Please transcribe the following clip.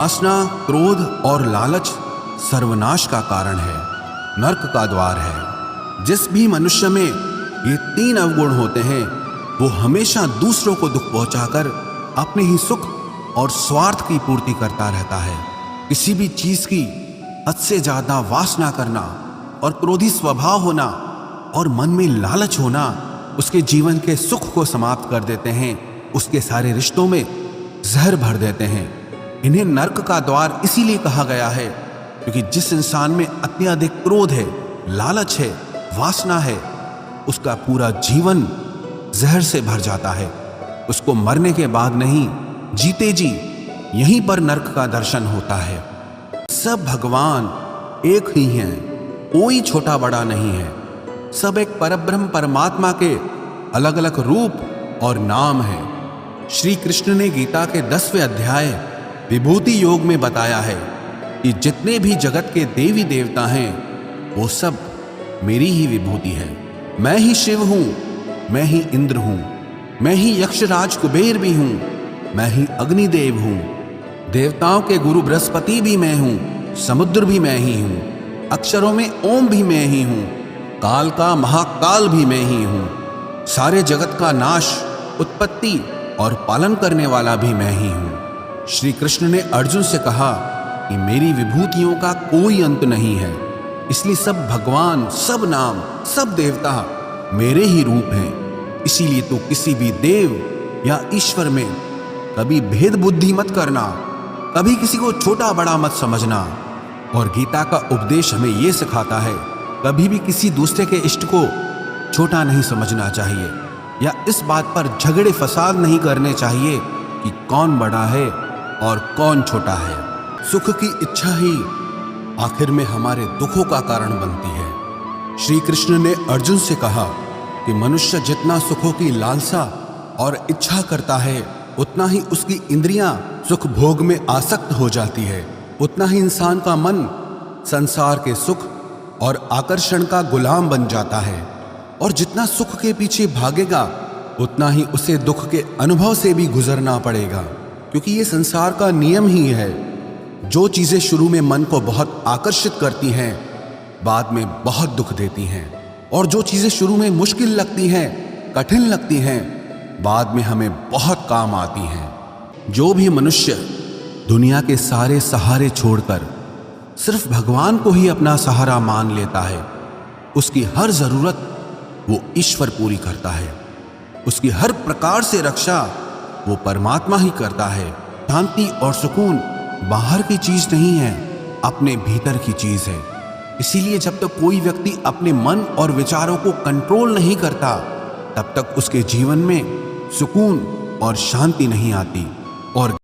वासना, क्रोध और लालच सर्वनाश का कारण है, नरक का द्वार है। जिस भी मनुष्य में ये तीन अवगुण होते हैं वो हमेशा दूसरों को दुख पहुंचाकर अपने ही सुख और स्वार्थ की पूर्ति करता रहता है। किसी भी चीज की हद से ज्यादा वासना करना और क्रोधी स्वभाव होना और मन में लालच होना उसके जीवन के सुख को समाप्त कर देते हैं, उसके सारे रिश्तों में जहर भर देते हैं। इन्हें नरक का द्वार इसीलिए कहा गया है क्योंकि जिस इंसान में अत्यधिक क्रोध है, लालच है, वासना है, उसका पूरा जीवन जहर से भर जाता है। उसको मरने के बाद नहीं, जीते जी यहीं पर नरक का दर्शन होता है। सब भगवान एक ही हैं, कोई छोटा बड़ा नहीं है। सब एक परब्रह्म परमात्मा के अलग अलग रूप और नाम हैं। श्री कृष्ण ने गीता के 10वें अध्याय विभूति योग में बताया है कि जितने भी जगत के देवी देवता हैं वो सब मेरी ही विभूति है। मैं ही शिव हूं, मैं ही इंद्र हूं, मैं ही यक्षराज कुबेर भी हूं, मैं ही अग्निदेव हूं, देवताओं के गुरु बृहस्पति भी मैं हूं, समुद्र भी मैं ही हूं, अक्षरों में ओम भी मैं ही हूं, काल का महाकाल भी मैं ही हूं, सारे जगत का नाश, उत्पत्ति और पालन करने वाला भी मैं ही हूं। श्री कृष्ण ने अर्जुन से कहा कि मेरी विभूतियों का कोई अंत नहीं है, इसलिए सब भगवान, सब नाम, सब देवता मेरे ही रूप हैं। इसीलिए तो किसी भी देव या ईश्वर में कभी भेद बुद्धि मत करना, कभी किसी को छोटा बड़ा मत समझना। और गीता का उपदेश हमें यह सिखाता है कभी भी किसी दूसरे के इष्ट को छोटा नहीं समझना चाहिए या इस बात पर झगड़े फसाद नहीं करने चाहिए कि कौन बड़ा है और कौन छोटा है। सुख की इच्छा ही आखिर में हमारे दुखों का कारण बनती है। श्री कृष्ण ने अर्जुन से कहा कि मनुष्य जितना सुखों की लालसा और इच्छा करता है उतना ही उसकी इंद्रियां सुख भोग में आसक्त हो जाती है, उतना ही इंसान का मन संसार के सुख और आकर्षण का गुलाम बन जाता है। और जितना सुख के पीछे भागेगा उतना ही उसे दुख के अनुभव से भी गुजरना पड़ेगा, क्योंकि ये संसार का नियम ही है। जो चीजें शुरू में मन को बहुत आकर्षित करती हैं बाद में बहुत दुख देती हैं, और जो चीजें शुरू में मुश्किल लगती हैं, कठिन लगती हैं, बाद में हमें बहुत काम आती हैं। जो भी मनुष्य दुनिया के सारे सहारे छोड़कर सिर्फ भगवान को ही अपना सहारा मान लेता है, उसकी हर जरूरत वो ईश्वर पूरी करता है। उसकी हर प्रकार से रक्षा वो परमात्मा ही करता है। शांति और सुकून बाहर की चीज नहीं है, अपने भीतर की चीज है। इसीलिए जब तक कोई व्यक्ति अपने मन और विचारों को कंट्रोल नहीं करता तब तक उसके जीवन में सुकून और शांति नहीं आती। और